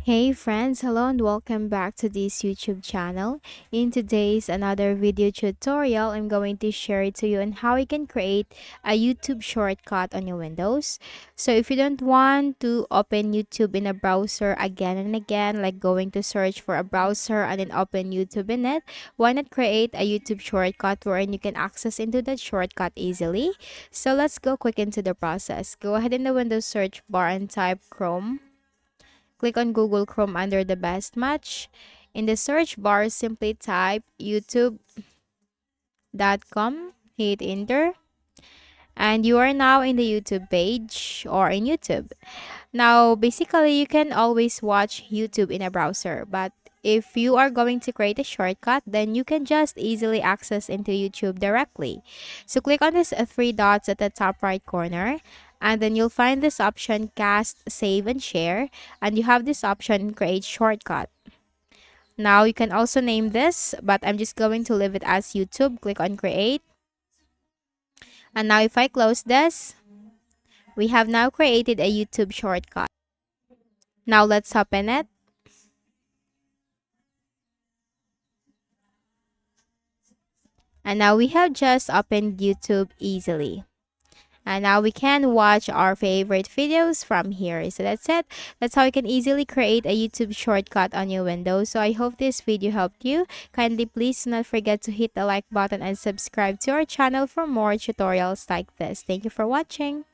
Hey friends, hello and welcome back to this YouTube channel. In today's another video tutorial, I'm going to share it to you on how you can create a YouTube shortcut on your Windows. So if you don't want to open YouTube in a browser again and again, like going to search for a browser and then open YouTube in it, why not create a YouTube shortcut wherein you can access into that shortcut easily? So let's go quick into the process. Go ahead in the Windows search bar and type Chrome. Click on Google Chrome under the best match. In the search bar, simply type youtube.com, hit enter, and you are now in the YouTube page or in YouTube. Now, basically, you can always watch YouTube in a browser, but if you are going to create a shortcut, then you can just easily access into YouTube directly. So click on this three dots at the top right corner, and then you'll find this option cast, save, and share, and you have this option create shortcut. Now you can also name this, but I'm just going to leave it as YouTube. Click on create. And now if I close this, we have now created a YouTube shortcut. Now let's open it. And now we have just opened YouTube easily. And now we can watch our favorite videos from here. So that's it. That's how you can easily create a YouTube shortcut on your Windows. So I hope this video helped you. Kindly please do not forget to hit the like button and subscribe to our channel for more tutorials like this. Thank you for watching.